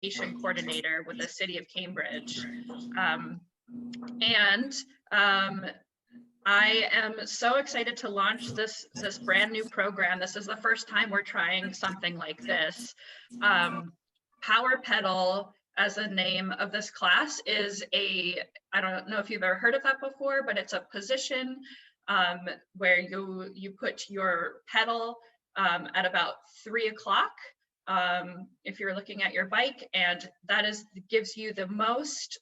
education coordinator with the City of Cambridge. I am so excited to launch this brand new program. This is the first time we're trying something like this. Power Pedal, as the name of this class, is I don't know if you've ever heard of that before, but it's a position where you put your pedal at about 3 o'clock. If you're looking at your bike, and that gives you the most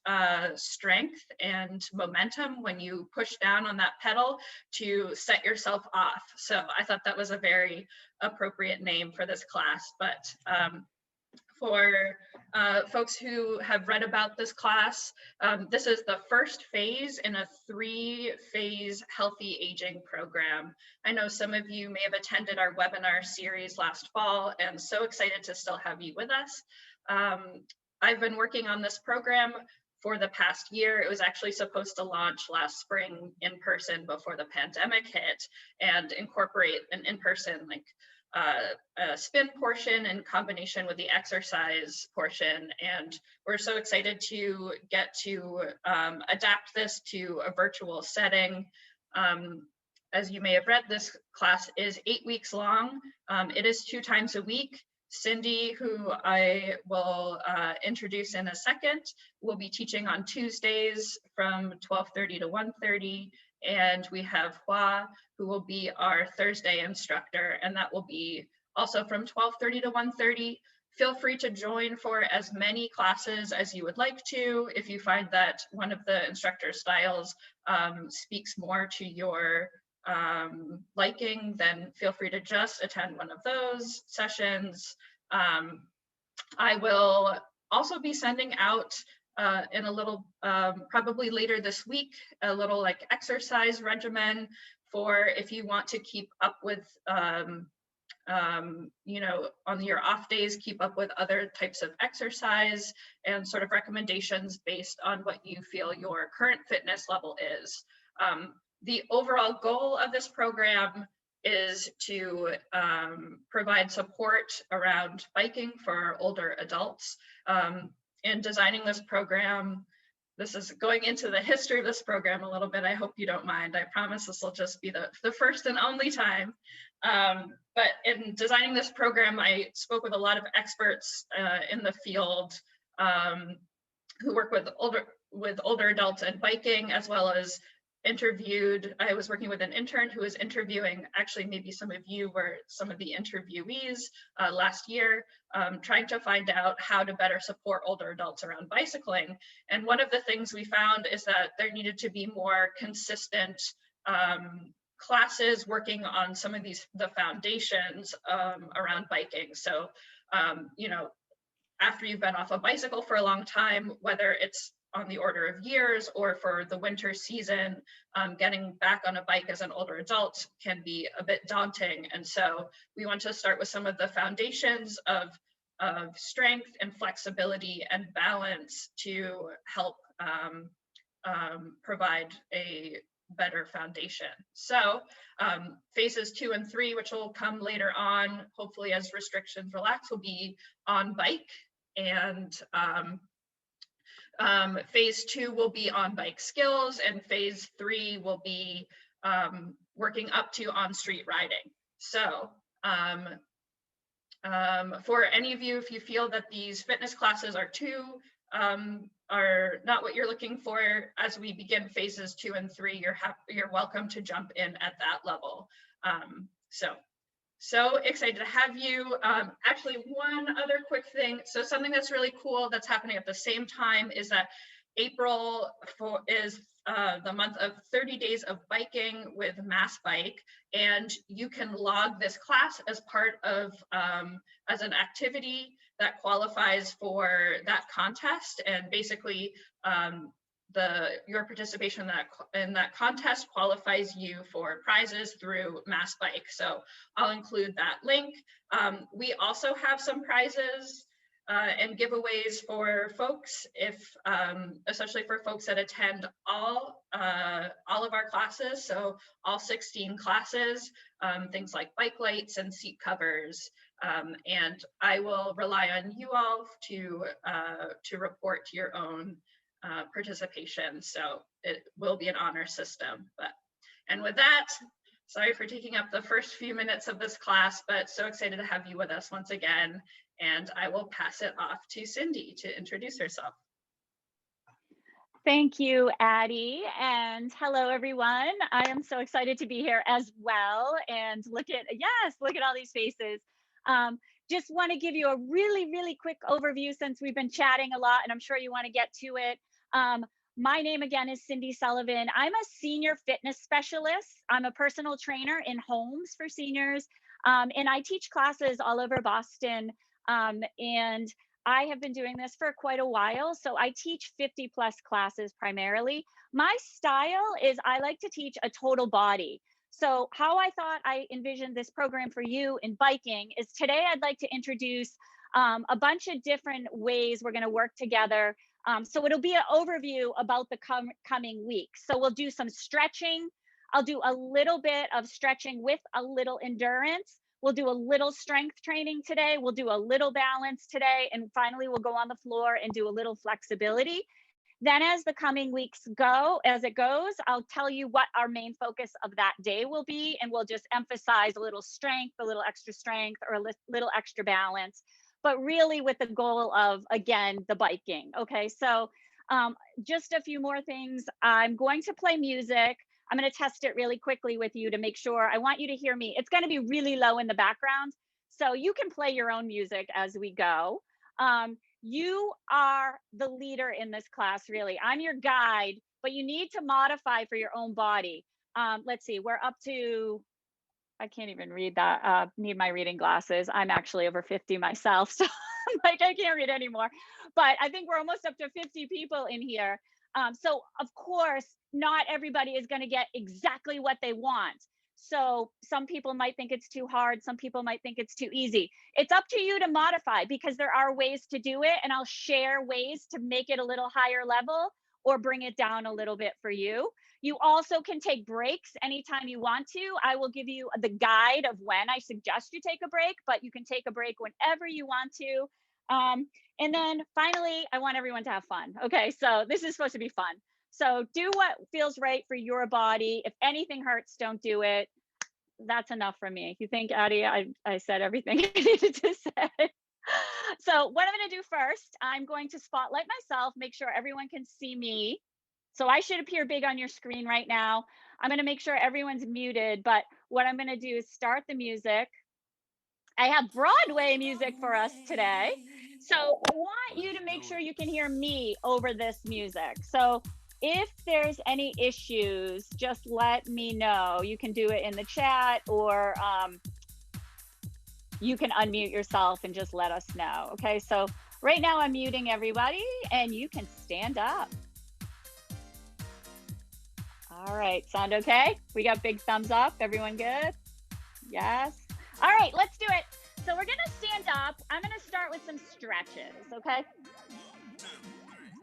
strength and momentum when you push down on that pedal to set yourself off. So I thought that was a very appropriate name for this class. But for folks who have read about this class, this is the first phase in a 3-phase healthy aging program. I know some of you may have attended our webinar series last fall, and so excited to still have you with us. I've been working on this program for the past year. It was actually supposed to launch last spring in person before the pandemic hit, and incorporate an in-person a spin portion in combination with the exercise portion. And we're so excited to get to adapt this to a virtual setting. As you may have read, this class is 8 weeks long. It is 2 times a week. Cindy, who I will introduce in a second, will be teaching on Tuesdays from 12:30 to 1:30. And we have Hua, who will be our Thursday instructor, and that will be also from 12:30 to 1:30. Feel free to join for as many classes as you would like to. If you find that one of the instructor styles speaks more to your liking, then feel free to just attend one of those sessions. I will also be sending out in a little, probably later this week, a little exercise regimen for if you want to keep up with, you know, on your off days, keep up with other types of exercise and sort of recommendations based on what you feel your current fitness level is. The overall goal of this program is to provide support around biking for older adults. In designing this program, this is going into the history of this program a little bit. I hope you don't mind. I promise this will just be the first and only time. But in designing this program, I spoke with a lot of experts in the field who work with older adults and biking, as well as I was working with an intern who was interviewing, actually maybe some of you were some of the interviewees last year, trying to find out how to better support older adults around bicycling. And one of the things we found is that there needed to be more consistent classes working on some of the foundations around biking. So, you know, after you've been off a bicycle for a long time, whether it's on the order of years or for the winter season, getting back on a bike as an older adult can be a bit daunting. And so we want to start with some of the foundations of strength and flexibility and balance to help provide a better foundation. So phases 2 and 3, which will come later on, hopefully as restrictions relax, will be on bike. And phase 2 will be on bike skills, and phase 3 will be working up to on street riding. So for any of you, if you feel that these fitness classes are not what you're looking for, as we begin phases 2 and 3, you're welcome to jump in at that level. So excited to have you. Actually, one other quick thing. So something that's really cool that's happening at the same time is that April is the month of 30 days of biking with Mass Bike, and you can log this class as part of as an activity that qualifies for that contest. And basically, your participation in that contest qualifies you for prizes through Mass Bike. So I'll include that link. We also have some prizes and giveaways for folks, especially for folks that attend all of our classes, so all 16 classes, things like bike lights and seat covers. And I will rely on you all to report your own participation. So it will be an honor system. And with that, sorry for taking up the first few minutes of this class, but so excited to have you with us once again. And I will pass it off to Cindy to introduce herself. Thank you, Addie, and hello, everyone. I am so excited to be here as well. And look at all these faces. Just want to give you a really quick overview since we've been chatting a lot, and I'm sure you want to get to it. My name again is Cindy Sullivan. I'm a senior fitness specialist. I'm a personal trainer in homes for seniors, and I teach classes all over Boston. And I have been doing this for quite a while. So I teach 50+ classes primarily. My style is I like to teach a total body. So how I thought I envisioned this program for you in biking is today I'd like to introduce a bunch of different ways we're going to work together. So it'll be an overview about the coming weeks. So we'll do some stretching. I'll do a little bit of stretching with a little endurance. We'll do a little strength training today. We'll do a little balance today. And finally, we'll go on the floor and do a little flexibility. Then as the coming weeks go, as it goes, I'll tell you what our main focus of that day will be. And we'll just emphasize a little strength, a little extra strength, or a little extra balance, but really with the goal of, again, the biking. Okay, so just a few more things. I'm going to play music. I'm going to test it really quickly with you to make sure. I want you to hear me. It's going to be really low in the background, so you can play your own music as we go. You are the leader in this class, really. I'm your guide, but you need to modify for your own body. Let's see, we're up to, I can't even read that. Need my reading glasses. I'm actually over 50 myself, so like I can't read anymore. But I think we're almost up to 50 people in here. So of course, not everybody is going to get exactly what they want. So some people might think it's too hard. Some people might think it's too easy. It's up to you to modify because there are ways to do it. And I'll share ways to make it a little higher level or bring it down a little bit for you. You also can take breaks anytime you want to. I will give you the guide of when I suggest you take a break, but you can take a break whenever you want to. And then finally, I want everyone to have fun. Okay, so this is supposed to be fun. So do what feels right for your body. If anything hurts, don't do it. That's enough from me. You think, Addie, I said everything I needed to say. So what I'm going to do first, I'm going to spotlight myself, make sure everyone can see me. So I should appear big on your screen right now. I'm going to make sure everyone's muted, but what I'm going to do is start the music. I have Broadway music for us today. So I want you to make sure you can hear me over this music. So if there's any issues, just let me know. You can do it in the chat or you can unmute yourself and just let us know. Okay, so right now I'm muting everybody and you can stand up. All right, sound okay? We got big thumbs up. Everyone good? Yes. All right, let's do it. So we're gonna stand up. I'm gonna start with some stretches, okay?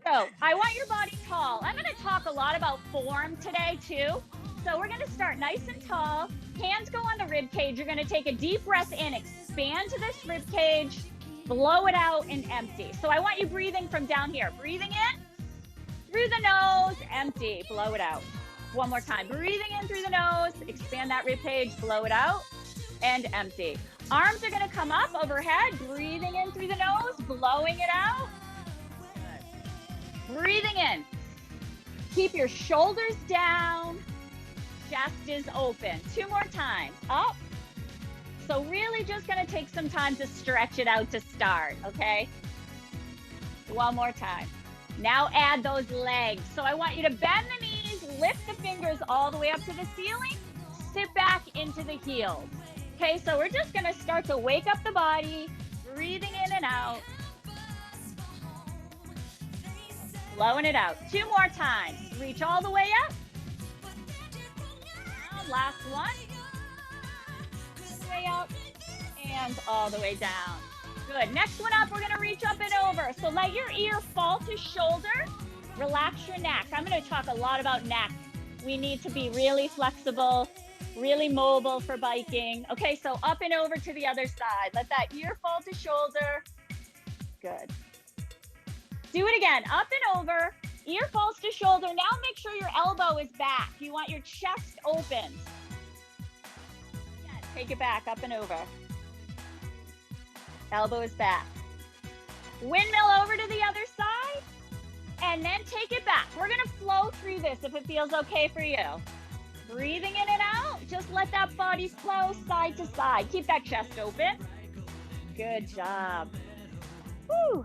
So I want your body tall. I'm gonna talk a lot about form today too. So we're gonna start nice and tall. Hands go on the rib cage. You're gonna take a deep breath in, expand to this rib cage, blow it out and empty. So I want you breathing from down here. Breathing in through the nose, empty, blow it out. One more time. Breathing in through the nose, expand that rib cage, blow it out, and empty. Arms are gonna come up overhead, breathing in through the nose, blowing it out. Good. Breathing in. Keep your shoulders down, chest is open. 2 more times, up. So really just gonna take some time to stretch it out to start, okay? 1 more time. Now add those legs. So I want you to bend the knees, lift the fingers all the way up to the ceiling, sit back into the heels. Okay, so we're just gonna start to wake up the body, breathing in and out. Blowing it out. 2 more times. Reach all the way up. Now, last one. Way up and all the way down. Good. Next one up, we're gonna reach up and over. So let your ear fall to shoulder. Relax your neck. I'm gonna talk a lot about neck. We need to be really flexible, really mobile for biking. Okay, so up and over to the other side. Let that ear fall to shoulder. Good. Do it again. Up and over. Ear falls to shoulder. Now make sure your elbow is back. You want your chest open. Again, take it back, up and over. Elbow is back. Windmill over to the other side. And then take it back. We're gonna flow through this if it feels okay for you. Breathing in and out. Just let that body flow side to side. Keep that chest open. Good job. Woo.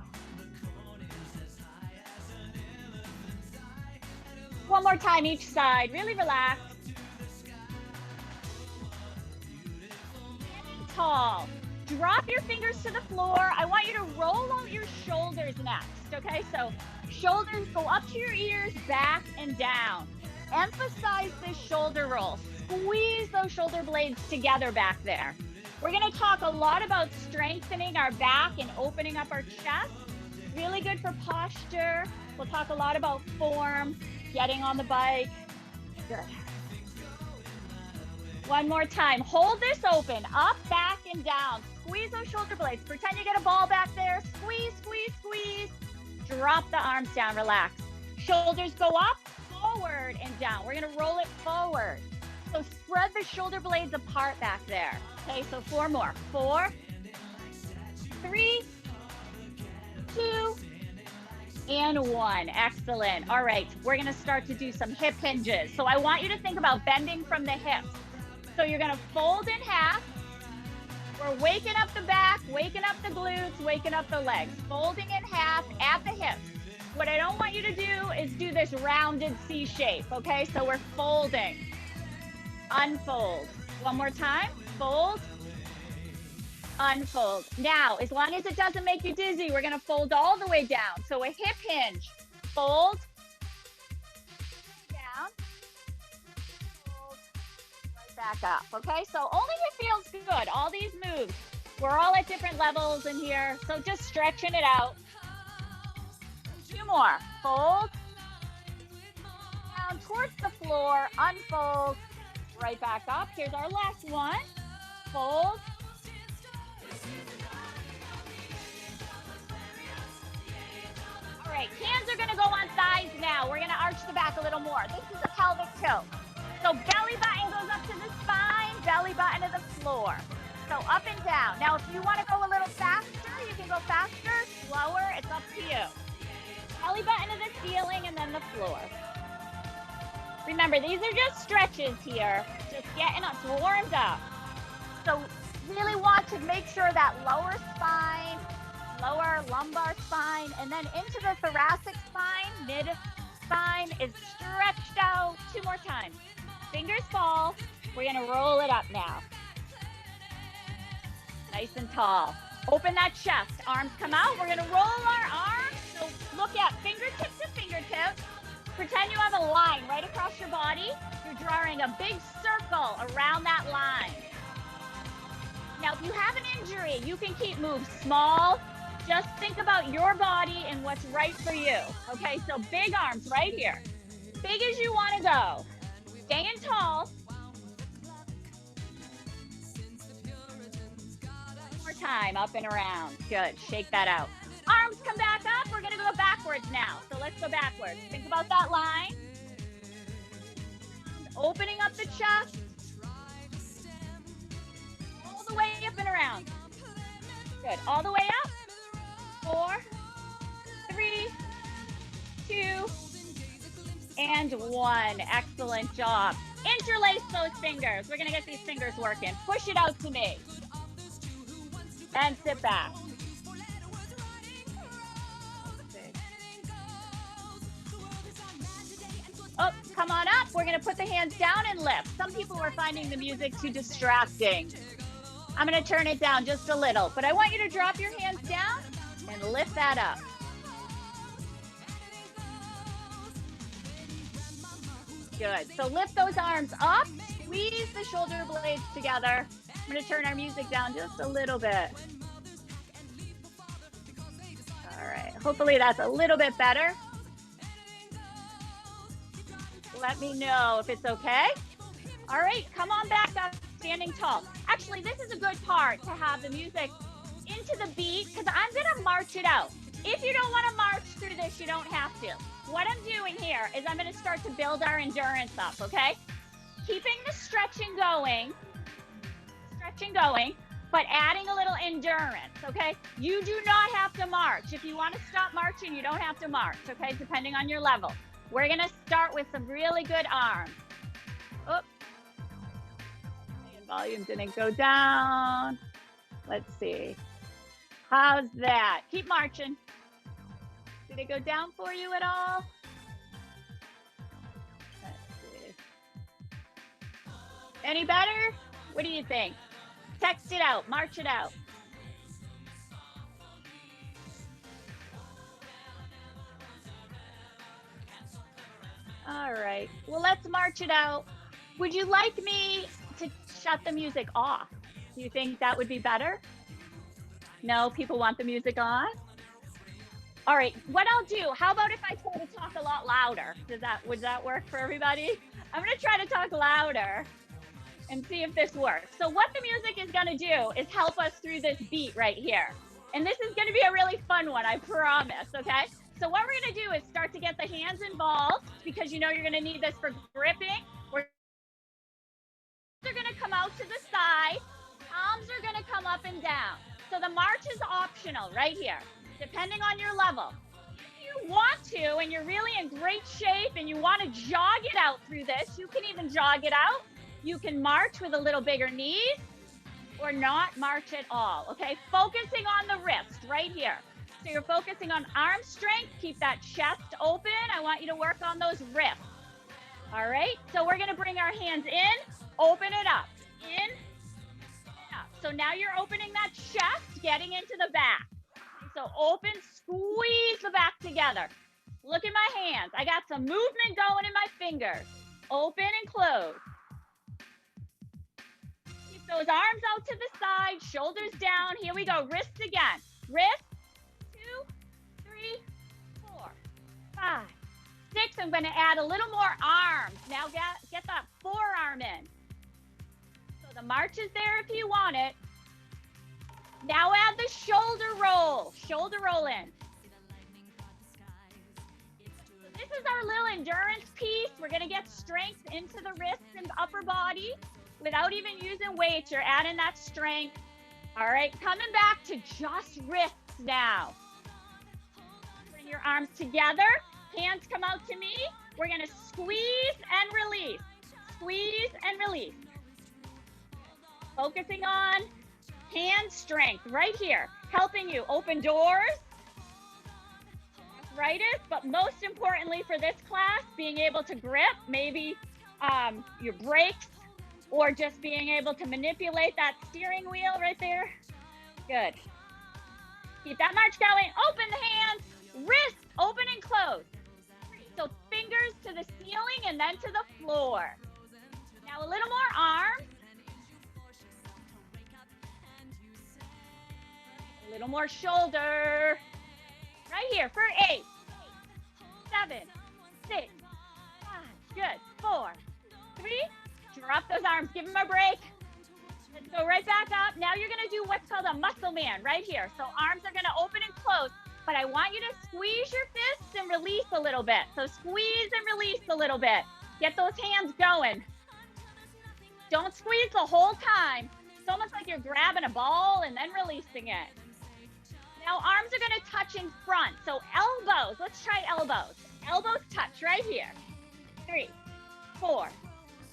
One more time each side. Really relax. Standing tall. Drop your fingers to the floor. I want you to roll out your shoulders next. Okay, so shoulders go up to your ears, back and down. Emphasize this shoulder roll. Squeeze those shoulder blades together back there. We're going to talk a lot about strengthening our back and opening up our chest. Really good for posture. We'll talk a lot about form, getting on the bike. Good. One more time. Hold this open, up, back, and down. Squeeze those shoulder blades. Pretend you get a ball back there. Squeeze, squeeze, squeeze. Drop the arms down, relax. Shoulders go up, forward, and down. We're gonna roll it forward. So spread the shoulder blades apart back there. Okay, so 4 more. 4, 3, 2, and 1. Excellent. All right, we're gonna start to do some hip hinges. So I want you to think about bending from the hips. So you're gonna fold in half. We're waking up the back, waking up the glutes, waking up the legs. Folding in half at the hips. What I don't want you to do is do this rounded C shape, okay? So we're folding, unfold. One more time, fold, unfold. Now, as long as it doesn't make you dizzy, we're gonna fold all the way down. So a hip hinge, fold, down, fold, right back up, okay? So only if it feels good, all these moves. We're all at different levels in here, so just stretching it out. 2 more, fold, down towards the floor, unfold, right back up. Here's our last one, fold, all right, hands are gonna go on thighs now. We're gonna arch the back a little more. This is a pelvic tilt. So belly button goes up to the spine, belly button to the floor. So up and down. Now, if you wanna go a little faster, you can go faster, slower, it's up to you. Belly button to the ceiling and then the floor. Remember, these are just stretches here, just getting us warmed up. So really want to make sure that lower spine, lower lumbar spine, and then into the thoracic spine, mid spine is stretched out. 2 more times. Fingers fall. We're gonna roll it up now. Nice and tall. Open that chest. Arms come out. We're gonna roll our arms. So look at fingertip to fingertip. Pretend you have a line right across your body. You're drawing a big circle around that line. Now, if you have an injury, you can keep moves small. Just think about your body and what's right for you. Okay, so big arms right here. Big as you want to go. Staying tall. One more time, up and around. Good, shake that out. Arms come back up. We're gonna go backwards now. So let's go backwards. Think about that line. Opening up the chest. All the way up and around. Good, all the way up. 4, 3, 2, and 1. Excellent job. Interlace those fingers. We're gonna get these fingers working. Push it out to me. And sit back. Oh, come on up. We're gonna put the hands down and lift. Some people are finding the music too distracting. I'm gonna turn it down just a little, but I want you to drop your hands down and lift that up. Good. So lift those arms up, squeeze the shoulder blades together. I'm gonna turn our music down just a little bit. Hopefully that's a little bit better. Let me know if it's okay. All right, come on back up, standing tall. Actually, this is a good part to have the music into the beat because I'm gonna march it out. If you don't wanna march through this, you don't have to. What I'm doing here is I'm gonna start to build our endurance up, okay? Keeping the stretching going, but adding a little endurance, okay? You do not have to march. If you wanna stop marching, you don't have to march, okay? Depending on your level. We're gonna start with some really good arms. Oops. Volume didn't go down. Let's see. How's that? Keep marching. Did it go down for you at all? Let's see. Any better? What do you think? Text it out, march it out. All right, well, let's march it out. Would you like me to shut the music off? Do you think that would be better? No, people want the music on? All right, what I'll do, how about if I try to talk a lot louder? Would that work for everybody? I'm gonna try to talk louder and see if this works. So what the music is gonna do is help us through this beat right here. And this is gonna be a really fun one, I promise, okay? So what we're gonna do is start to get the hands involved because you know you're gonna need this for gripping. They're gonna come out to the side, palms are gonna come up and down. So the march is optional right here, depending on your level. If you want to, and you're really in great shape and you wanna jog it out through this, you can even jog it out. You can march with a little bigger knees or not march at all, okay? Focusing on the wrist right here. So you're focusing on arm strength, keep that chest open. I want you to work on those wrists. All right, so we're gonna bring our hands in, open it up, in, up. So now you're opening that chest, getting into the back. So open, squeeze the back together. Look at my hands. I got some movement going in my fingers. Open and close. Keep those arms out to the side, shoulders down. Here we go, wrists again. Wrist, 2, 3, 4, 5, 6. I'm gonna add a little more arms. Now get that forearm in. So the march is there if you want it. Now add the shoulder roll in. So this is our little endurance piece. We're gonna get strength into the wrists and upper body without even using weights. You're adding that strength. All right, coming back to just wrists now. Bring your arms together, hands come out to me. We're gonna squeeze and release. Squeeze and release. Focusing on hand strength right here, helping you open doors, arthritis, but most importantly for this class, being able to grip, maybe your brakes, or just being able to manipulate that steering wheel right there. Good. Keep that march going. Open the hands, wrists open and close. So fingers to the ceiling and then to the floor. Now a little more arms. A little more shoulder. Right here for 8, 7, 6, 5. Good. 4, 3. Drop those arms. Give them a break. Let's go right back up. Now you're going to do what's called a muscle man right here. So arms are going to open and close, but I want you to squeeze your fists and release a little bit. So squeeze and release a little bit. Get those hands going. Don't squeeze the whole time. It's almost like you're grabbing a ball and then releasing it. Now arms are going to touch in front. So elbows. Let's try elbows. Elbows touch right here. 3, 4,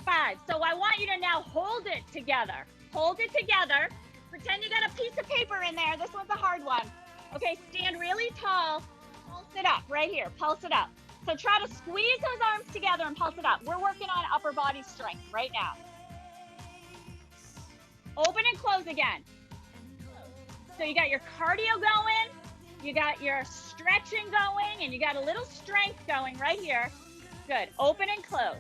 5. So I want you to now hold it together. Hold it together. Pretend you got a piece of paper in there. This one's a hard one. Okay, stand really tall. Pulse it up right here. Pulse it up. So try to squeeze those arms together and pulse it up. We're working on upper body strength right now. Open and close again. So you got your cardio going, you got your stretching going, and you got a little strength going right here. Good. Open and close.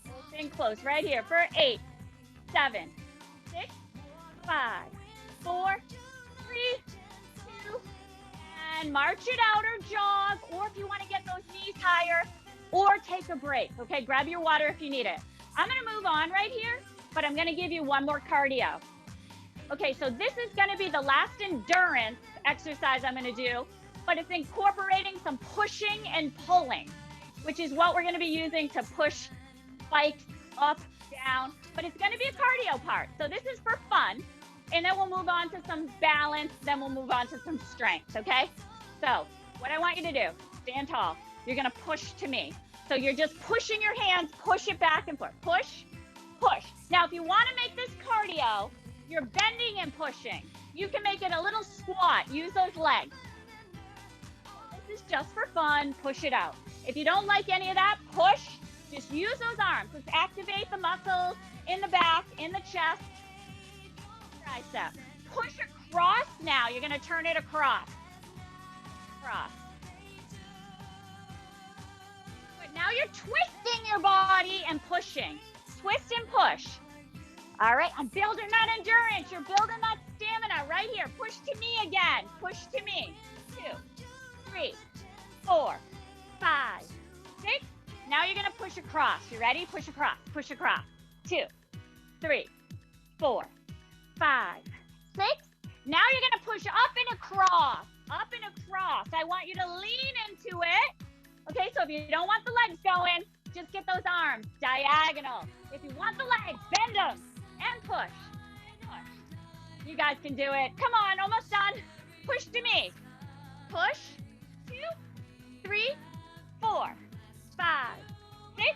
Open and close right here for 8, 7, 6, 5, 4, 3, 2, march it out or jog, or if you want to get those knees higher, or take a break. Okay, grab your water if you need it. I'm going to move on right here, but I'm going to give you one more cardio. Okay, so this is going to be the last endurance exercise I'm going to do, but it's incorporating some pushing and pulling, which is what we're going to be using to push spikes up, down, but it's going to be a cardio part. So this is for fun, and then we'll move on to some balance, then we'll move on to some strength, okay? So what I want you to do, stand tall. You're going to push to me. So you're just pushing your hands, push it back and forth. Push, push. Now, if you want to make this cardio, you're bending and pushing. You can make it a little squat. Use those legs. This is just for fun. Push it out. If you don't like any of that, push. Just use those arms. Let's activate the muscles in the back, in the chest, tricep. Push across now. You're going to turn it across. Across. Good. Now you're twisting your body and pushing. Twist and push. All right, I'm building that endurance. You're building that stamina right here. Push to me again. Push to me. 2, 3, 4, 5, 6. Now you're going to push across. You ready? Push across. Push across. 2, 3, 4, 5, 6. Now you're going to push up and across. Up and across. I want you to lean into it. Okay, so if you don't want the legs going, just get those arms diagonal. If you want the legs, bend them. And push. Push. You guys can do it. Come on, almost done. Push to me. Push. 2, 3, 4, 5, 6.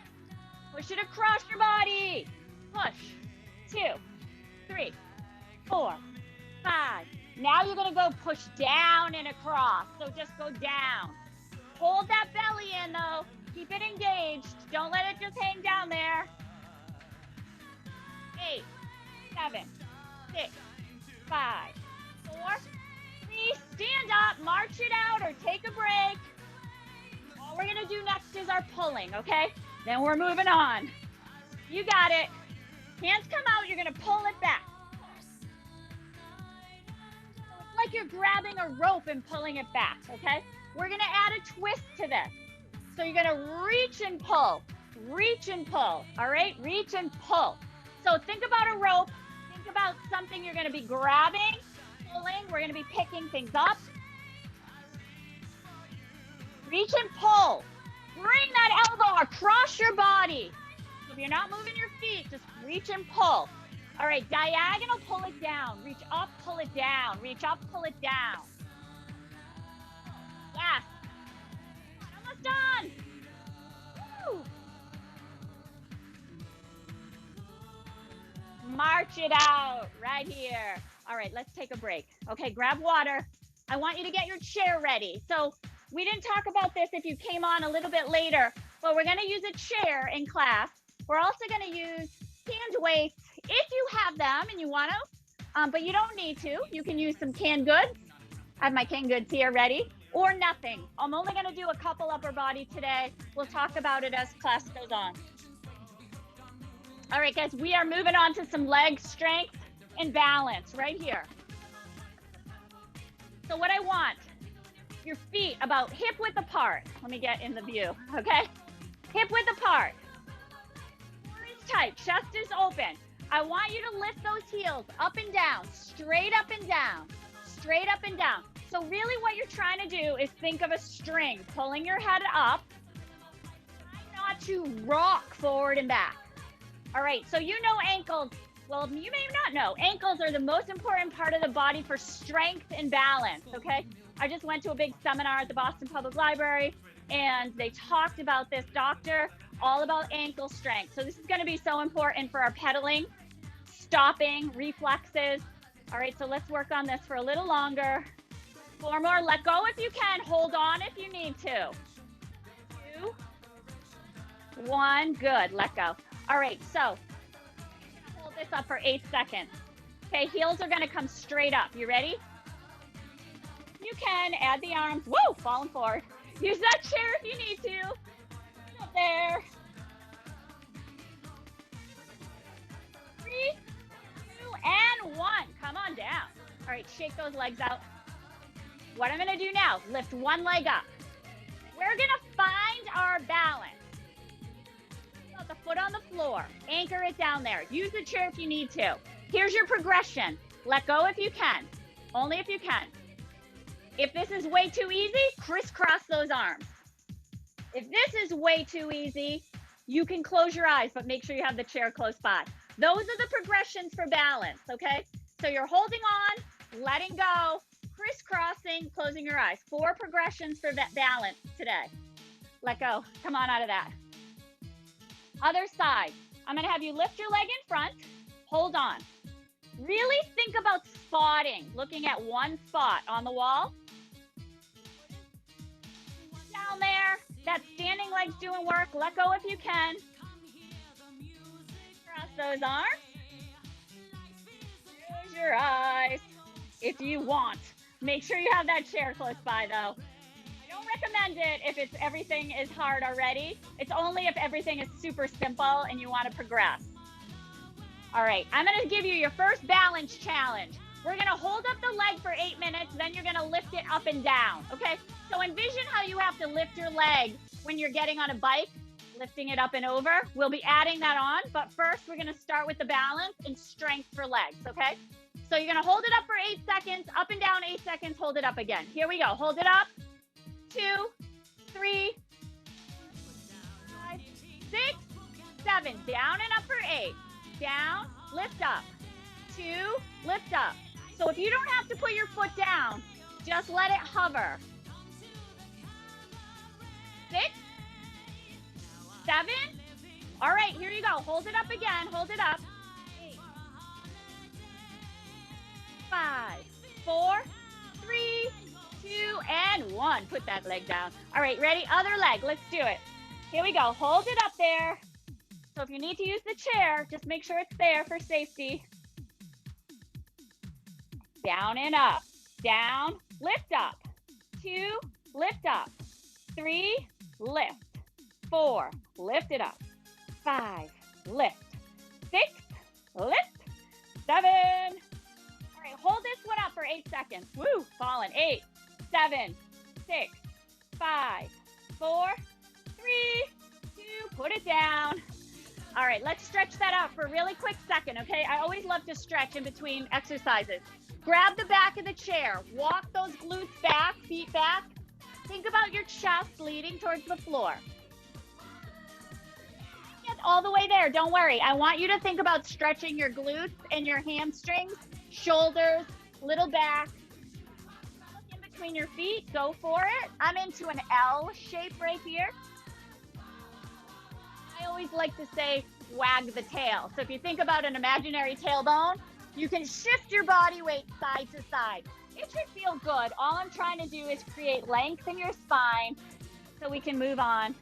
Push it across your body. Push. 2, 3, 4, 5. Now you're going to go push down and across. So just go down. Hold that belly in though. Keep it engaged. Don't let it just hang down there. 8, 7, 6, 5, 4, 3. Stand up, march it out, or take a break. All we're gonna do next is our pulling, okay? Then we're moving on. You got it. Hands come out, you're gonna pull it back. It's like you're grabbing a rope and pulling it back, okay? We're gonna add a twist to this. So you're gonna reach and pull, all right? Reach and pull. So think about a rope, think about something you're gonna be grabbing, pulling, we're gonna be picking things up. Reach and pull. Bring that elbow across your body. So if you're not moving your feet, just reach and pull. All right, diagonal, pull it down. Reach up, pull it down. Reach up, pull it down. Yes. Almost done. Woo. March it out right here. All right, let's take a break. Okay, grab water. I want you to get your chair ready. So we didn't talk about this if you came on a little bit later, but we're gonna use a chair in class. We're also gonna use hand weights if you have them and you wanna, but you don't need to. You can use some canned goods. I have my canned goods here ready, or nothing. I'm only gonna do a couple upper body today. We'll talk about it as class goes on. All right, guys, we are moving on to some leg strength and balance right here. So what I want, your feet about hip width apart. Let me get in the view, okay? Hip width apart. Core is tight, chest is open. I want you to lift those heels up and down, straight up and down, straight up and down. So really what you're trying to do is think of a string, pulling your head up, trying not to rock forward and back. All right, so you know ankles. Well, you may not know. Ankles are the most important part of the body for strength and balance, okay? I just went to a big seminar at the Boston Public Library, and they talked about this doctor, all about ankle strength. So this is gonna be so important for our pedaling, stopping, reflexes. All right, so let's work on this for a little longer. 4 more, let go if you can, hold on if you need to. 2, 1, good, let go. All right, so hold this up for 8 seconds. Okay, heels are gonna come straight up. You ready? You can add the arms. Whoa, falling forward. Use that chair if you need to. Up there. 3, 2, and 1. Come on down. All right, shake those legs out. What I'm gonna do now, lift one leg up. We're gonna find our balance. Put the foot on the floor, anchor it down there. Use the chair if you need to. Here's your progression. Let go if you can, only if you can. If this is way too easy, crisscross those arms. If this is way too easy, you can close your eyes, but make sure you have the chair close by. Those are the progressions for balance, okay? So you're holding on, letting go, crisscrossing, closing your eyes. 4 progressions for that balance today. Let go. Come on out of that. Other side. I'm going to have you lift your leg in front. Hold on. Really think about spotting, looking at one spot on the wall. Down there. That standing leg's doing work. Let go if you can. Cross those arms. Close your eyes if you want. Make sure you have that chair close by though. I don't recommend it if everything is hard already. It's only if everything is super simple and you want to progress. All right, I'm going to give you your first balance challenge. We're going to hold up the leg for 8 minutes, then you're going to lift it up and down, okay? So envision how you have to lift your leg when you're getting on a bike, lifting it up and over. We'll be adding that on, but first we're going to start with the balance and strength for legs, okay? So you're going to hold it up for 8 seconds, up and down 8 seconds, hold it up again. Here we go. Hold it up. 2, 3, 5, 6, 7. Down and up for 8. Down, lift up. 2, lift up. So if you don't have to put your foot down, just let it hover. 6, 7. All right, here you go. Hold it up again. Hold it up. 8, 5, 4, 3, 2, and 1. Put that leg down. All right, ready? Other leg. Let's do it. Here we go. Hold it up there. So if you need to use the chair, just make sure it's there for safety. Down and up. Down, lift up. 2, lift up. 3, lift. 4, lift it up. 5, lift. 6, lift. 7. All right, hold this one up for 8 seconds. Woo, falling. 8, 7, 6, 5, 4, 3, 2, put it down. All right, let's stretch that out for a really quick second, okay? I always love to stretch in between exercises. Grab the back of the chair. Walk those glutes back, feet back. Think about your chest leading towards the floor. Get all the way there, don't worry. I want you to think about stretching your glutes and your hamstrings, shoulders, little back. Look in between your feet, go for it. I'm into an L shape right here. I always like to say, wag the tail. So if you think about an imaginary tailbone, you can shift your body weight side to side. It should feel good. All I'm trying to do is create length in your spine so we can move on.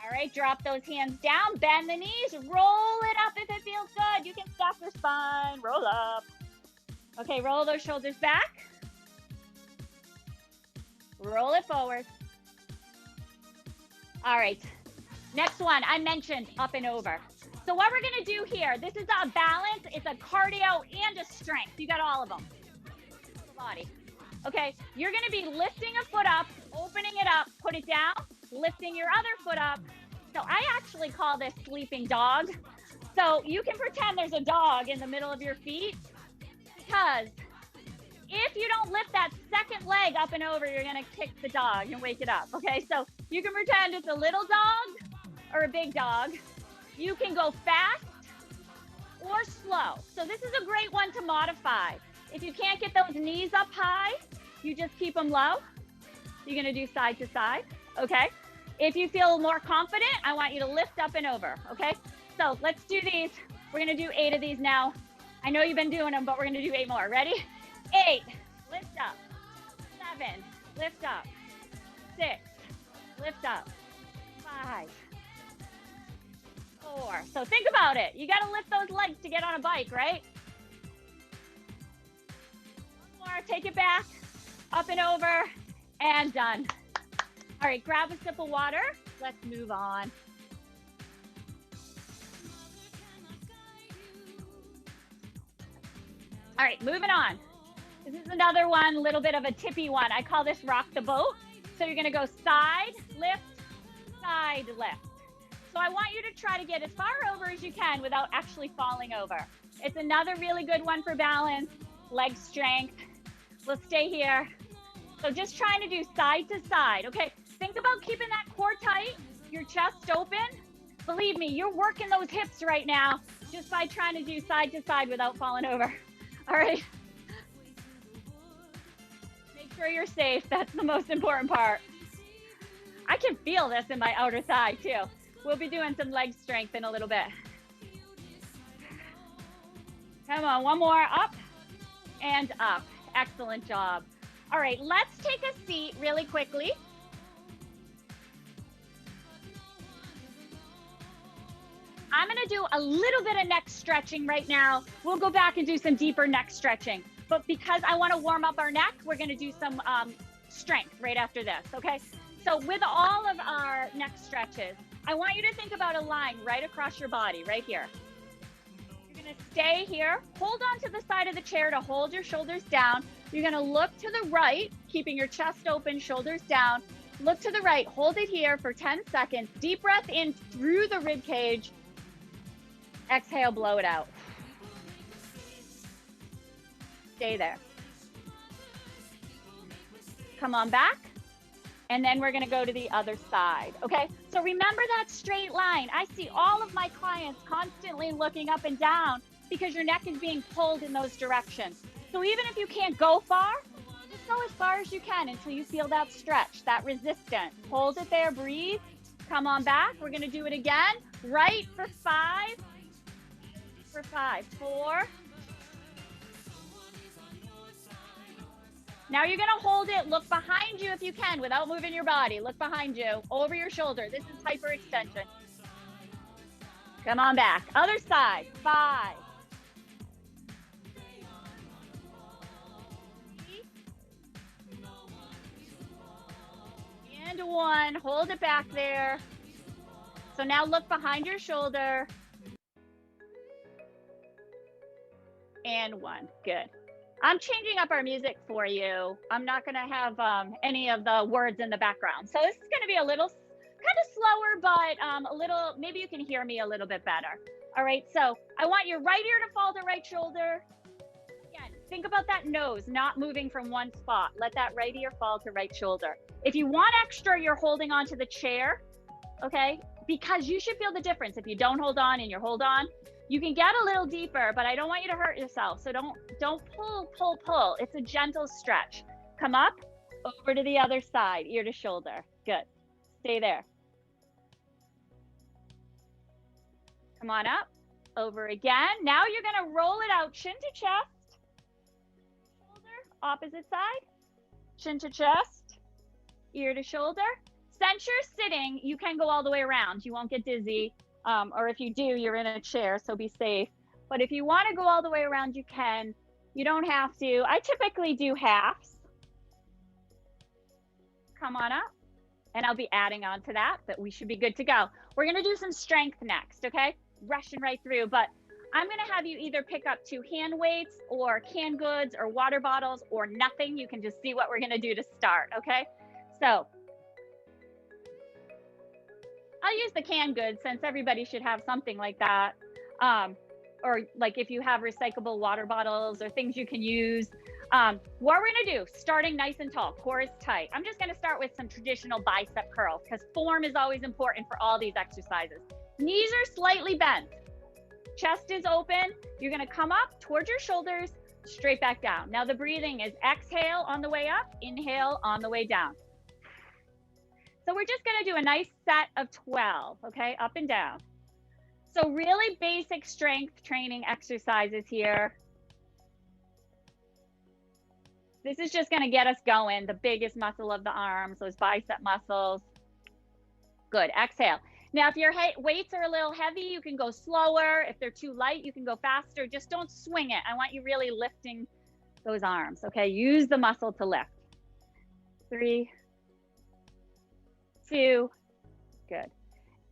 All right, drop those hands down, bend the knees, roll it up if it feels good. You can stack your spine, roll up. Okay, roll those shoulders back. Roll it forward. All right, next one, I mentioned up and over. So what we're gonna do here, this is a balance, it's a cardio and a strength. You got all of them. Body. Okay, you're gonna be lifting a foot up, opening it up, put it down, lifting your other foot up. So I actually call this sleeping dog. So you can pretend there's a dog in the middle of your feet, because if you don't lift that second leg up and over, you're gonna kick the dog and wake it up, okay? So you can pretend it's a little dog or a big dog. You can go fast or slow. So this is a great one to modify. If you can't get those knees up high, you just keep them low. You're gonna do side to side, okay? If you feel more confident, I want you to lift up and over, okay? So let's do these. We're gonna do 8 of these now. I know you've been doing them, but we're gonna do 8 more. Ready? 8, lift up. 7, lift up. 6, lift up. 5, 4. So think about it. You gotta lift those legs to get on a bike, right? One more, take it back, up and over, and done. All right, grab a sip of water. Let's move on. All right, moving on. This is another one, a little bit of a tippy one. I call this rock the boat. So you're gonna go side lift, side lift. So I want you to try to get as far over as you can without actually falling over. It's another really good one for balance, leg strength. We'll stay here. So just trying to do side to side, okay? Think about keeping that core tight, your chest open. Believe me, you're working those hips right now just by trying to do side to side without falling over. All right. Make sure you're safe. That's the most important part. I can feel this in my outer thigh too. We'll be doing some leg strength in a little bit. Come on, one more, up and up. Excellent job. All right, let's take a seat really quickly. I'm gonna do a little bit of neck stretching right now. We'll go back and do some deeper neck stretching. But because I wanna warm up our neck, we're gonna do some strength right after this, okay? So with all of our neck stretches, I want you to think about a line right across your body, right here. You're gonna stay here, hold on to the side of the chair to hold your shoulders down. You're gonna look to the right, keeping your chest open, shoulders down. Look to the right, hold it here for 10 seconds. Deep breath in through the rib cage. Exhale, blow it out. Stay there. Come on back. And then we're gonna go to the other side, okay? So remember that straight line. I see all of my clients constantly looking up and down because your neck is being pulled in those directions. So even if you can't go far, just go as far as you can until you feel that stretch, that resistance. Hold it there, breathe. Come on back, we're gonna do it again. Right for 5, for 5, 4. Now you're gonna hold it, look behind you if you can without moving your body. Look behind you, over your shoulder. This is hyperextension. Come on back, other side, 5. And 1, hold it back there. So now look behind your shoulder. And 1, good. I'm changing up our music for you. I'm not gonna have any of the words in the background. So this is gonna be a little kind of slower, but a little, maybe you can hear me a little bit better. All right, so I want your right ear to fall to right shoulder. Again, think about that nose not moving from one spot. Let that right ear fall to right shoulder. If you want extra, you're holding on to the chair, okay? Because you should feel the difference. If you don't hold on and you hold on, you can get a little deeper, but I don't want you to hurt yourself. So don't pull. It's a gentle stretch. Come up, over to the other side, ear to shoulder. Good. Stay there. Come on up, over again. Now you're gonna roll it out, chin to chest. Shoulder, opposite side. Chin to chest, ear to shoulder. Since you're sitting, you can go all the way around. You won't get dizzy. Or if you do, you're in a chair, so be safe. But if you want to go all the way around, you can. You don't have to. I typically do halves. Come on up. And I'll be adding on to that, but we should be good to go. We're going to do some strength next, okay? Rushing right through, but I'm going to have you either pick up 2 hand weights or canned goods or water bottles or nothing. You can just see what we're going to do to start, okay? So I'll use the canned goods since everybody should have something like that. Or like if you have recyclable water bottles or things you can use. What we're gonna do, starting nice and tall, core is tight. I'm just gonna start with some traditional bicep curls because form is always important for all these exercises. Knees are slightly bent. Chest is open. You're gonna come up towards your shoulders, straight back down. Now the breathing is exhale on the way up, inhale on the way down. So we're just gonna do a nice set of 12, okay, up and down. So really basic strength training exercises here. This is just gonna get us going, the biggest muscle of the arms, those bicep muscles. Good, exhale. Now, if your weights are a little heavy, you can go slower. If they're too light, you can go faster. Just don't swing it. I want you really lifting those arms, okay? Use the muscle to lift. 3, 2, good.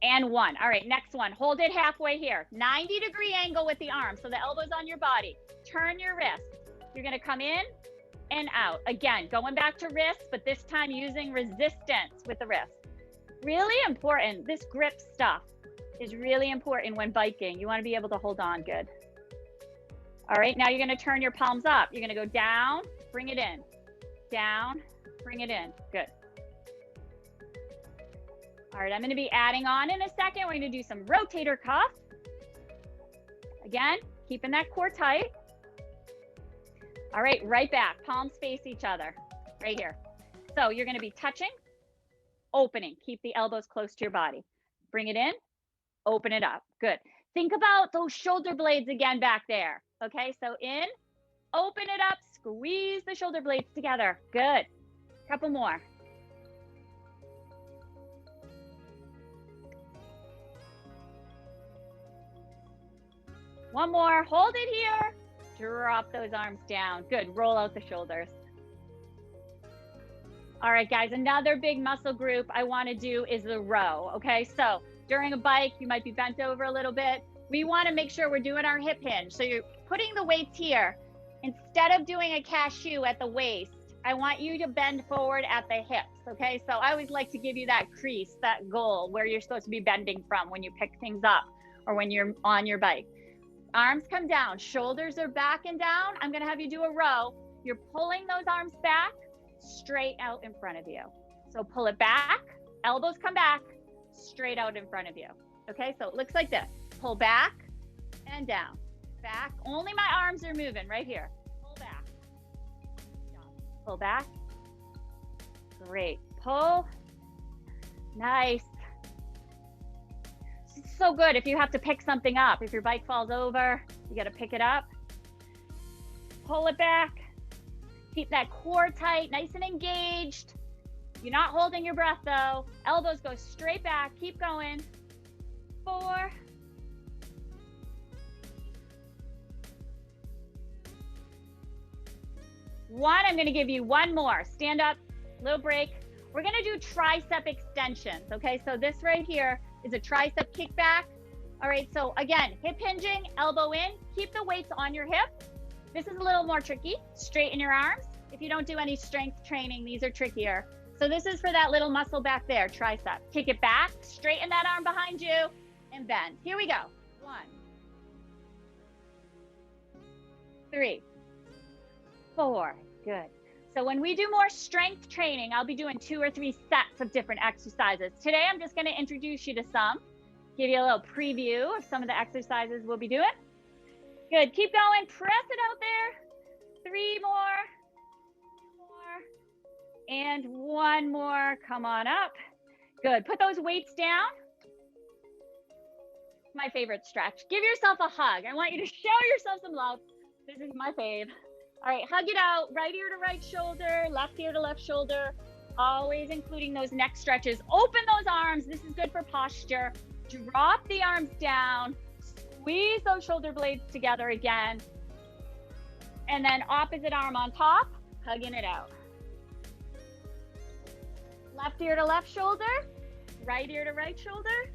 And 1. All right, next one. Hold it halfway here. 90-degree angle with the arms. So the elbow's on your body. Turn your wrist. You're gonna come in and out. Again, going back to wrists, but this time using resistance with the wrist. Really important. This grip stuff is really important when biking. You wanna be able to hold on good. All right, now you're gonna turn your palms up. You're gonna go down, bring it in. Down, bring it in. Good. All right, I'm gonna be adding on in a second. We're gonna do some rotator cuff. Again, keeping that core tight. All right, right back, palms face each other, right here. So you're gonna be touching, opening, keep the elbows close to your body. Bring it in, open it up, good. Think about those shoulder blades again back there. Okay, so in, open it up, squeeze the shoulder blades together, good. Couple more. One more, hold it here. Drop those arms down. Good, roll out the shoulders. All right, guys, another big muscle group I wanna do is the row, okay? So during a bike, you might be bent over a little bit. We wanna make sure we're doing our hip hinge. So you're putting the weights here. Instead of doing a cashew at the waist, I want you to bend forward at the hips, okay? So I always like to give you that crease, that goal, where you're supposed to be bending from when you pick things up or when you're on your bike. Arms come down, shoulders are back and down. I'm gonna have you do a row. You're pulling those arms back, straight out in front of you. So pull it back, elbows come back, straight out in front of you. Okay, so it looks like this. Pull back and down. Back, only my arms are moving right here. Pull back. Pull back. Great, pull. Nice. It's so good if you have to pick something up. If your bike falls over, you gotta pick it up. Pull it back. Keep that core tight, nice and engaged. You're not holding your breath though. Elbows go straight back, keep going. 4. 1, I'm gonna give you one more. Stand up, little break. We're gonna do tricep extensions, okay? So this right here is a tricep kickback. All right, so again, hip hinging, elbow in, keep the weights on your hip. This is a little more tricky. Straighten your arms. If you don't do any strength training, these are trickier. So this is for that little muscle back there, tricep. Kick it back, straighten that arm behind you, and bend. Here we go. 1, 3, 4, good. So when we do more strength training, I'll be doing 2 or 3 sets of different exercises. Today, I'm just gonna introduce you to some, give you a little preview of some of the exercises we'll be doing. Good, keep going, press it out there. 3 more, and 1 more, come on up. Good, put those weights down. My favorite stretch. Give yourself a hug. I want you to show yourself some love. This is my fave. All right, hug it out, right ear to right shoulder, left ear to left shoulder, always including those neck stretches. Open those arms, this is good for posture. Drop the arms down, squeeze those shoulder blades together again. And then opposite arm on top, hugging it out. Left ear to left shoulder, right ear to right shoulder.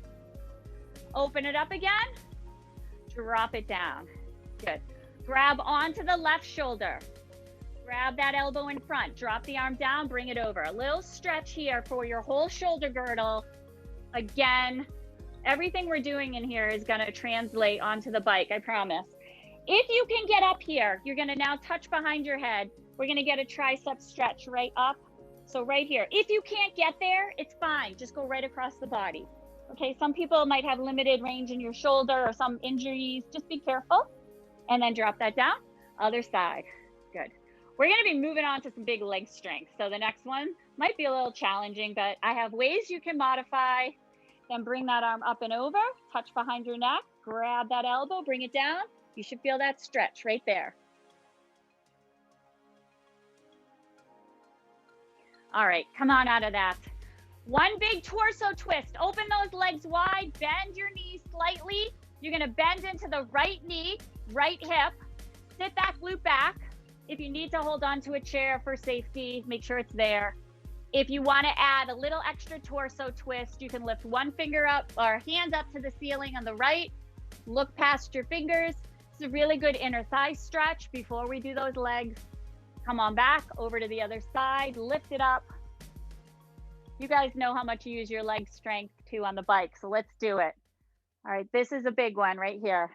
Open it up again, drop it down. Good. Grab onto the left shoulder. Grab that elbow in front, drop the arm down, bring it over. A little stretch here for your whole shoulder girdle. Again, everything we're doing in here is gonna translate onto the bike, I promise. If you can get up here, you're gonna now touch behind your head. We're gonna get a tricep stretch right up. So right here. If you can't get there, it's fine. Just go right across the body. Okay, some people might have limited range in your shoulder or some injuries. Just be careful. And then drop that down. Other side. Good. We're gonna be moving on to some big leg strength. So the next one might be a little challenging, but I have ways you can modify. Then bring that arm up and over, touch behind your neck, grab that elbow, bring it down. You should feel that stretch right there. All right, come on out of that. One big torso twist. Open those legs wide, bend your knees slightly. You're gonna bend into the right knee, right hip, sit that glute back. If you need to hold on to a chair for safety, make sure it's there. If you wanna add a little extra torso twist, you can lift one finger up or hands up to the ceiling on the right, look past your fingers, It's a really good inner thigh stretch before we do those legs. Come on back over to the other side, lift it up. You guys know how much you use your leg strength too on the bike, so let's do it. All right, this is a big one right here.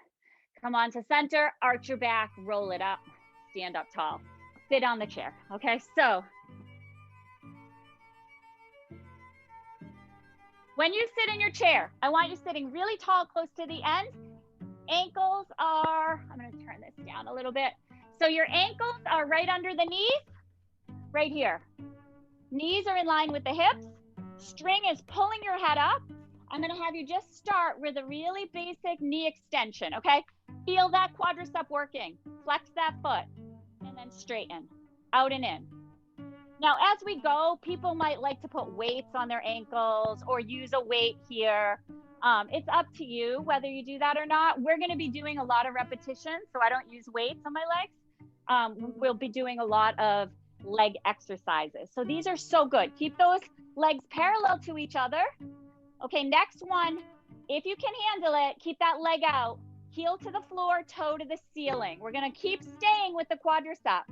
Come on to center, arch your back, roll it up, stand up tall. Sit on the chair, okay? So, when you sit in your chair, I want you sitting really tall, close to the end. Ankles are, I'm gonna turn this down a little bit. So your ankles are right under the knees, right here. Knees are in line with the hips. String is pulling your head up. I'm gonna have you just start with a really basic knee extension, okay? Feel that quadricep working. Flex that foot, and then straighten, out and in. Now, as we go, people might like to put weights on their ankles or use a weight here. It's up to you whether you do that or not. We're gonna be doing a lot of repetitions, so I don't use weights on my legs. We'll be doing a lot of leg exercises. So these are so good. Keep those legs parallel to each other. Okay, next one, if you can handle it, keep that leg out, heel to the floor, toe to the ceiling. We're gonna keep staying with the quadricep,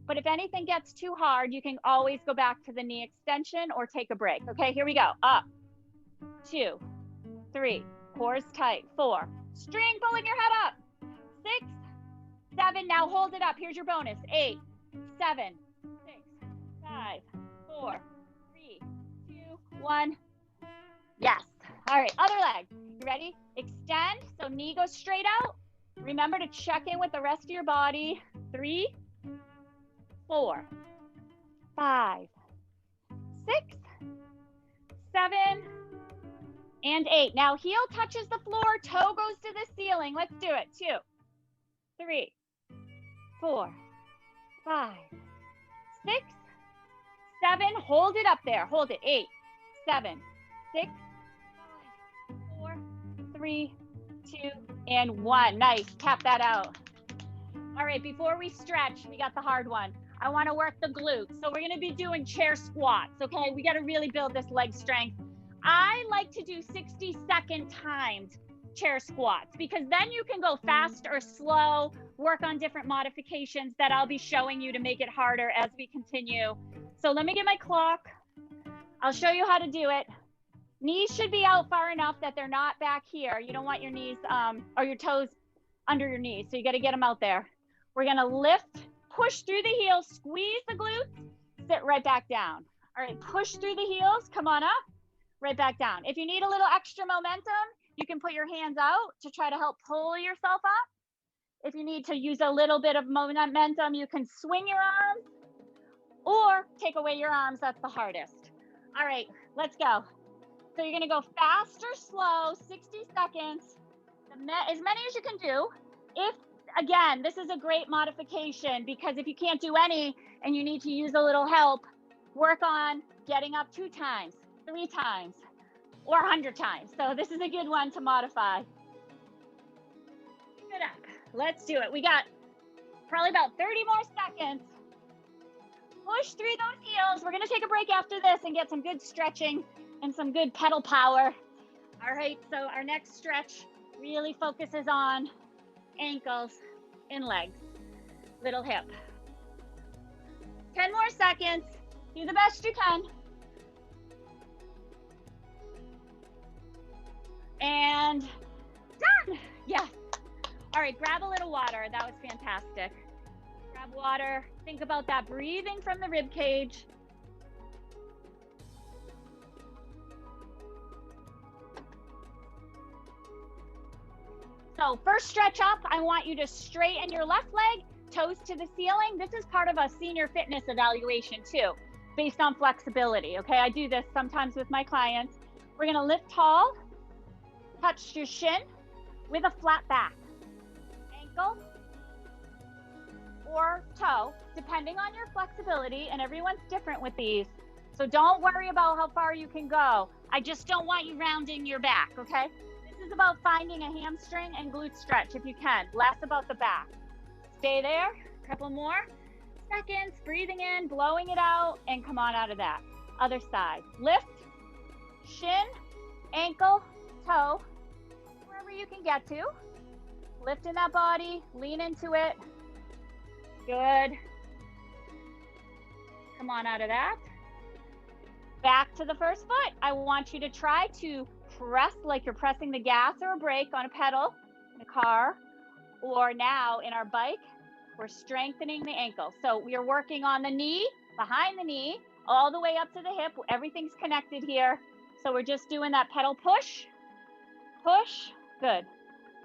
but if anything gets too hard, you can always go back to the knee extension or take a break. Okay, here we go. Up, 2, 3, core is tight, 4, string pulling your head up, 6, 7, now hold it up, here's your bonus, 8, 7, 6, 5, 4, 3, 2, 1. Yes. All right, other leg. You ready? Extend, so knee goes straight out. Remember to check in with the rest of your body. 3, 4, 5, 6, 7, and 8. Now heel touches the floor, toe goes to the ceiling. Let's do it. 2, 3, 4, 5, 6, 7. Hold it up there. Hold it. 8, 7, 6, 5, 4, 3, 2, and 1. Nice. Tap that out. All right, before we stretch, we got the hard one. I want to work the glutes. So we're going to be doing chair squats, okay? We got to really build this leg strength. I like to do 60-second timed chair squats because then you can go fast or slow, work on different modifications that I'll be showing you to make it harder as we continue. So let me get my clock. I'll show you how to do it. Knees should be out far enough that they're not back here. You don't want your knees or your toes under your knees. So you got to get them out there. We're going to lift, push through the heels, squeeze the glutes, sit right back down. All right, push through the heels, come on up, right back down. If you need a little extra momentum, you can put your hands out to try to help pull yourself up. If you need to use a little bit of momentum, you can swing your arms or take away your arms. That's the hardest. All right, let's go. So you're gonna go fast or slow, 60 seconds, as many as you can do. If, again, this is a great modification because if you can't do any and you need to use a little help, work on getting up 2 times, 3 times, or 100 times. So this is a good one to modify. Keep it up. Let's do it. We got probably about 30 more seconds. Push through those heels. We're gonna take a break after this and get some good stretching and some good pedal power. All right, so our next stretch really focuses on ankles and legs, little hip. 10 more seconds. Do the best you can. And done. Yes. All right, grab a little water. That was fantastic. Grab water. Think about that breathing from the rib cage. So first stretch up, I want you to straighten your left leg, toes to the ceiling. This is part of a senior fitness evaluation too, based on flexibility, okay? I do this sometimes with my clients. We're gonna lift tall, touch your shin with a flat back. Ankle or toe, depending on your flexibility, and everyone's different with these. So don't worry about how far you can go. I just don't want you rounding your back, okay? This is about finding a hamstring and glute stretch if you can, less about the back. Stay there, a couple more seconds, breathing in, blowing it out, and come on out of that. Other side, lift, shin, ankle, toe, wherever you can get to. Lifting that body, lean into it. Good. Come on out of that. Back to the first foot. I want you to try to press like you're pressing the gas or a brake on a pedal in a car, or now in our bike, we're strengthening the ankle. So we are working on the knee, behind the knee, all the way up to the hip. Everything's connected here. So we're just doing that pedal push, push, good.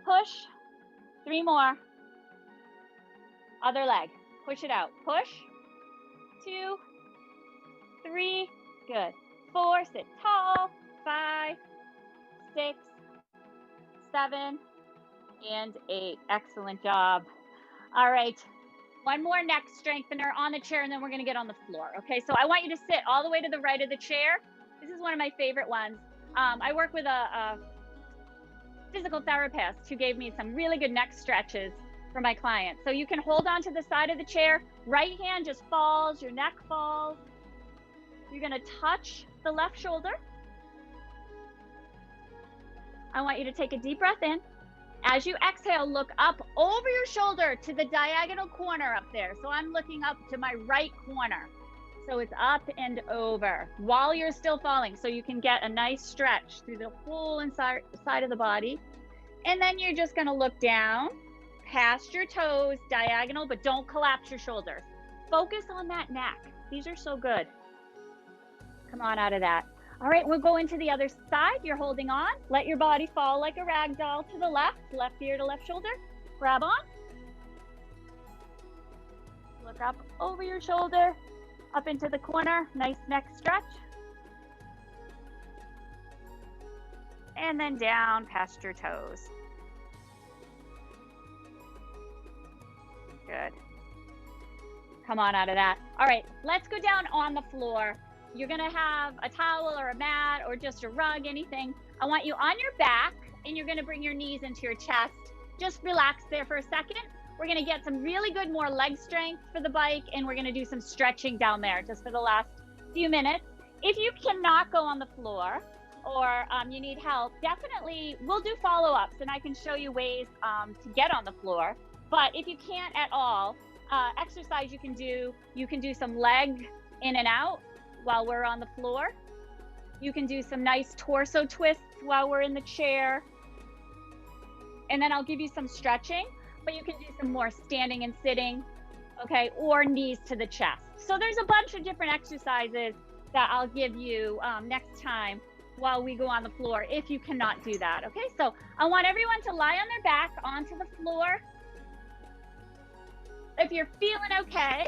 Push, 3 more. Other leg, push it out. Push, 2, 3, good. 4, sit tall, 5, 6, 7, and 8. Excellent job. All right, one more neck strengthener on the chair, and then we're gonna get on the floor, okay? So I want you to sit all the way to the right of the chair. This is one of my favorite ones. I work with a physical therapist who gave me some really good neck stretches for my clients. So you can hold on to the side of the chair, right hand just falls, your neck falls. You're gonna touch the left shoulder. I want you to take a deep breath in. As you exhale, look up over your shoulder to the diagonal corner up there. So I'm looking up to my right corner. So it's up and over while you're still falling. So you can get a nice stretch through the whole side of the body. And then you're just gonna look down past your toes, diagonal, but don't collapse your shoulders. Focus on that neck. These are so good. Come on out of that. All right, we'll go into the other side. You're holding on. Let your body fall like a rag doll to the left ear to left shoulder. Grab on. Look up over your shoulder, up into the corner. Nice neck stretch. And then down past your toes. Good. Come on out of that. All right, let's go down on the floor. You're gonna have a towel or a mat or just a rug, anything. I want you on your back, and you're gonna bring your knees into your chest. Just relax there for a second. We're gonna get some really good more leg strength for the bike, and we're gonna do some stretching down there just for the last few minutes. If you cannot go on the floor or you need help, definitely we'll do follow-ups, and I can show you ways to get on the floor. But if you can't at all, exercise you can do some leg in and out while we're on the floor. You can do some nice torso twists while we're in the chair. And then I'll give you some stretching, but you can do some more standing and sitting, okay, or knees to the chest. So there's a bunch of different exercises that I'll give you next time while we go on the floor if you cannot do that, okay? So I want everyone to lie on their back onto the floor. If you're feeling okay,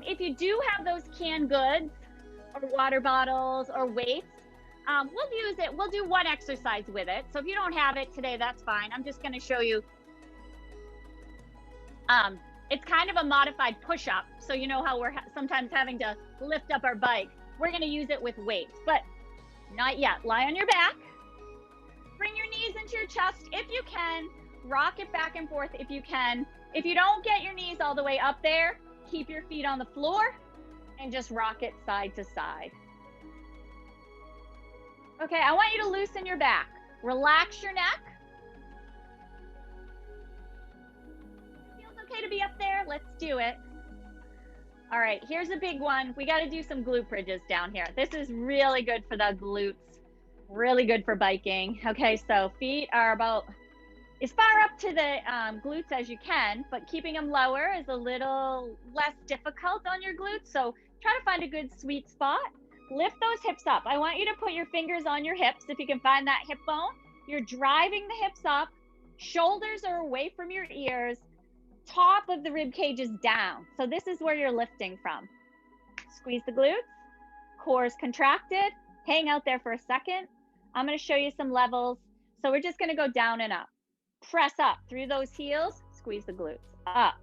if you do have those canned goods or water bottles or weights, we'll use it. We'll do one exercise with it. So if you don't have it today, that's fine. I'm just going to show you. It's kind of a modified push-up. So you know how we're sometimes having to lift up our bike. We're going to use it with weights, but not yet. Lie on your back. Bring your knees into your chest if you can. Rock it back and forth if you can. If you don't get your knees all the way up there, keep your feet on the floor and just rock it side to side. Okay, I want you to loosen your back. Relax your neck. Feels okay to be up there? Let's do it. All right, here's a big one. We got to do some glute bridges down here. This is really good for the glutes, really good for biking. Okay, so feet are about as far up to the glutes as you can, but keeping them lower is a little less difficult on your glutes. So try to find a good sweet spot. Lift those hips up. I want you to put your fingers on your hips. If you can find that hip bone, you're driving the hips up. Shoulders are away from your ears. Top of the rib cage is down. So this is where you're lifting from. Squeeze the glutes. Core is contracted. Hang out there for a second. I'm going to show you some levels. So we're just going to go down and up. Press up through those heels, squeeze the glutes up.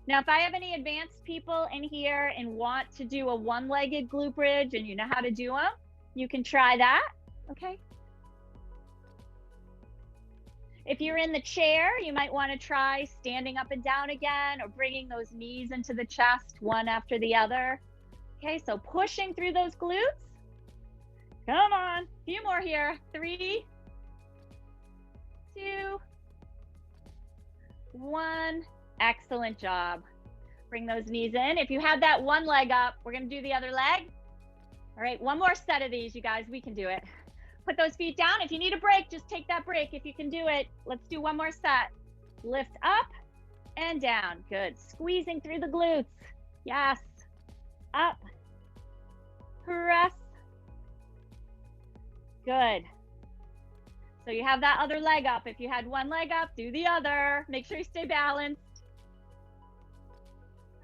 Now, if I have any advanced people in here and want to do a one-legged glute bridge and you know how to do them, you can try that, okay? If you're in the chair, you might want to try standing up and down again or bringing those knees into the chest one after the other. Okay, so pushing through those glutes. Come on, a few more here. 3, 2, one. Excellent job. Bring those knees in. If you had that one leg up, we're going to do the other leg. All right, one more set of these, you guys. We can do it. Put those feet down. If you need a break, just take that break. If you can do it, let's do one more set. Lift up and down. Good. Squeezing through the glutes. Yes. Up. Press. Good. So you have that other leg up. If you had one leg up, do the other. Make sure you stay balanced.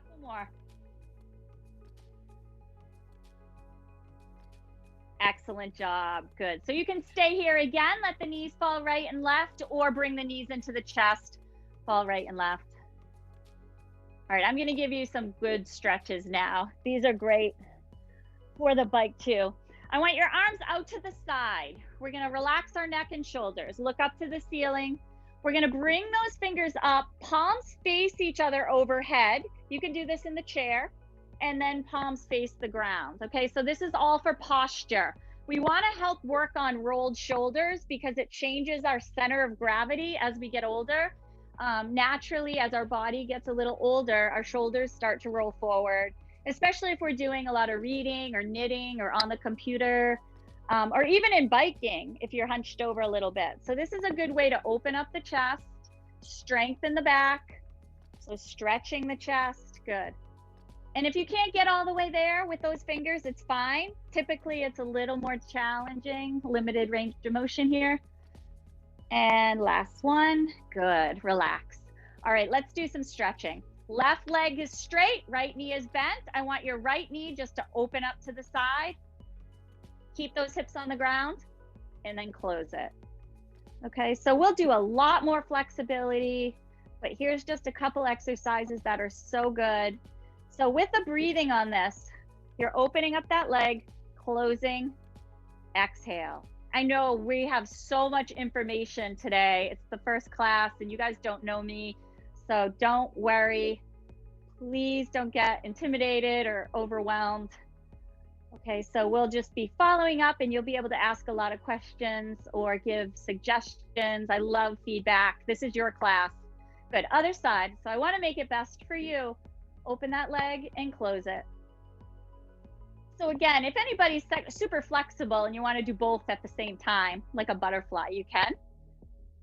Couple more. Excellent job. Good. So you can stay here again. Let the knees fall right and left, or bring the knees into the chest. Fall right and left. All right, I'm going to give you some good stretches now. These are great for the bike too. I want your arms out to the side. We're going to relax our neck and shoulders. Look up to the ceiling. We're going to bring those fingers up. Palms face each other overhead. You can do this in the chair. And then palms face the ground. Okay, so this is all for posture. We want to help work on rolled shoulders because it changes our center of gravity as we get older. Naturally, as our body gets a little older, our shoulders start to roll forward, especially if we're doing a lot of reading or knitting or on the computer, or even in biking if you're hunched over a little bit. So this is a good way to open up the chest, strengthen the back. So stretching the chest, good. And if you can't get all the way there with those fingers, it's fine. Typically, it's a little more challenging, limited range of motion here. And last one, good, relax. All right, let's do some stretching. Left leg is straight, right knee is bent. I want your right knee just to open up to the side. Keep those hips on the ground and then close it. Okay, so we'll do a lot more flexibility, but here's just a couple exercises that are so good. So with the breathing on this, you're opening up that leg, closing, exhale. I know we have so much information today. It's the first class and you guys don't know me, so don't worry. Please don't get intimidated or overwhelmed. Okay, so we'll just be following up and you'll be able to ask a lot of questions or give suggestions. I love feedback. This is your class. Good, other side. So I want to make it best for you. Open that leg and close it. So again, if anybody's super flexible and you want to do both at the same time, like a butterfly, you can.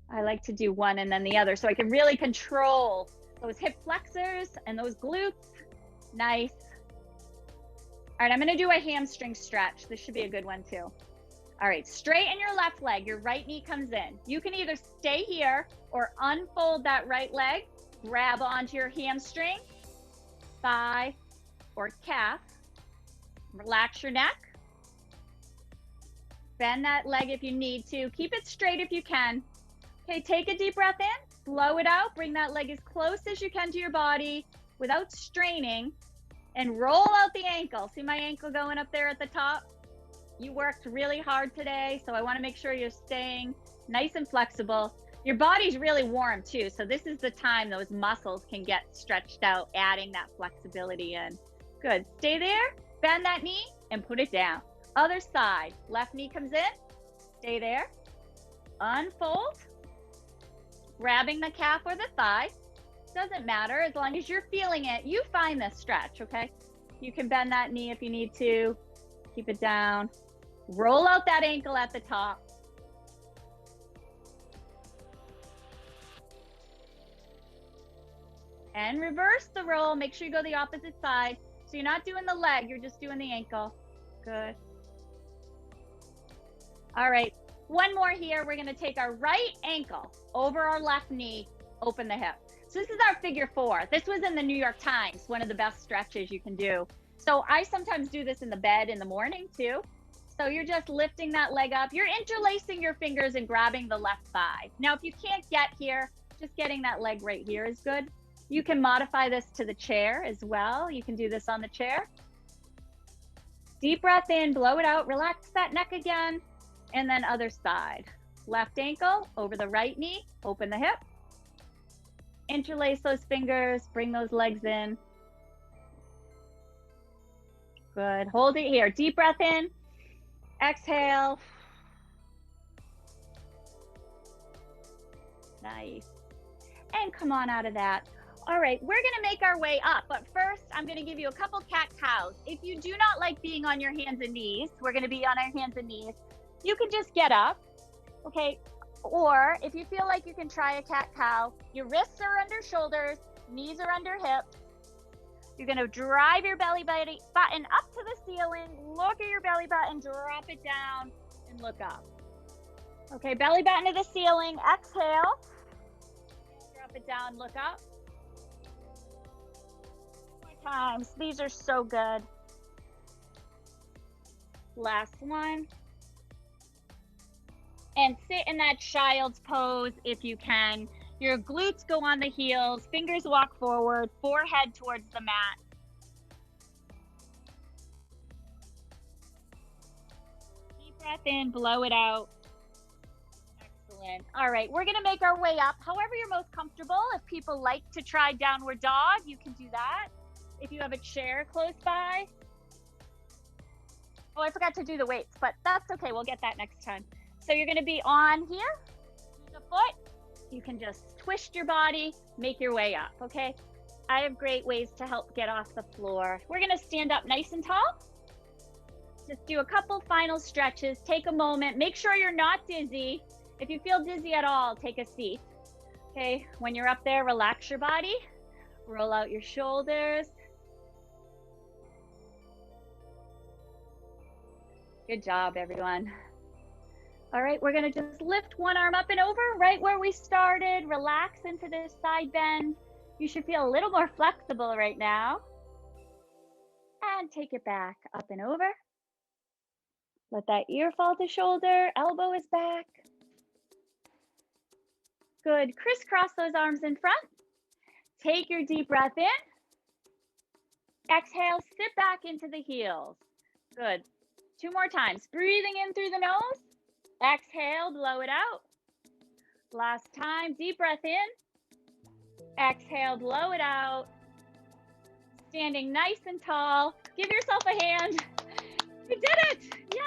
I like to do one and then the other so I can really control those hip flexors and those glutes. Nice. All right, I'm going to do a hamstring stretch. This should be a good one too. All right, straighten your left leg. Your right knee comes in. You can either stay here or unfold that right leg, grab onto your hamstring, thigh, or calf. Relax your neck. Bend that leg if you need to. Keep it straight if you can. Okay, take a deep breath in, blow it out, bring that leg as close as you can to your body without straining, and roll out the ankle. See my ankle going up there at the top? You worked really hard today, so I want to make sure you're staying nice and flexible. Your body's really warm too, so this is the time those muscles can get stretched out, adding that flexibility in. Good, stay there, bend that knee and put it down. Other side, left knee comes in, stay there, unfold, grabbing the calf or the thigh. Doesn't matter, as long as you're feeling it, you find this stretch, okay? You can bend that knee if you need to, keep it down. Roll out that ankle at the top. And reverse the roll, make sure you go the opposite side. So you're not doing the leg, you're just doing the ankle. Good. All right, one more here. We're gonna take our right ankle over our left knee, open the hip. So this is our figure four. This was in the New York Times, one of the best stretches you can do. So I sometimes do this in the bed in the morning too. So you're just lifting that leg up. You're interlacing your fingers and grabbing the left thigh. Now, if you can't get here, just getting that leg right here is good. You can modify this to the chair as well. You can do this on the chair. Deep breath in, blow it out, relax that neck again, and then other side. Left ankle over the right knee, open the hip. Interlace those fingers, bring those legs in. Good, hold it here. Deep breath in, exhale. Nice. and come on out of that. All right, we're gonna make our way up, but first I'm gonna give you a couple cat-cows. If you do not like being on your hands and knees, we're gonna be on our hands and knees. You can just get up, okay? Or if you feel like you can try a cat-cow, your wrists are under shoulders, knees are under hips. You're gonna drive your belly button up to the ceiling, look at your belly button, drop it down, and look up. Okay, belly button to the ceiling, exhale. Drop it down, look up. More times, these are so good. Last one. And sit in that child's pose if you can. Your glutes go on the heels, fingers walk forward, forehead towards the mat. Deep breath in, blow it out. Excellent. All right, we're gonna make our way up. However you're most comfortable. If people like to try downward dog, you can do that. If you have a chair close by. Oh, I forgot to do the weights, but that's okay. We'll get that next time. So you're gonna be on here, use a foot. You can just twist your body, make your way up, okay? I have great ways to help get off the floor. We're gonna stand up nice and tall. Just do a couple final stretches. Take a moment, make sure you're not dizzy. If you feel dizzy at all, take a seat. Okay, when you're up there, relax your body, roll out your shoulders. Good job, everyone. All right, we're gonna just lift one arm up and over right where we started. Relax into this side bend. You should feel a little more flexible right now. And take it back, up and over. Let that ear fall to shoulder, elbow is back. Good, crisscross those arms in front. Take your deep breath in. Exhale, sit back into the heels. Good, 2 more times. Breathing in through the nose. Exhale, blow it out. Last time, deep breath in. Exhale, blow it out. Standing nice and tall. Give yourself a hand.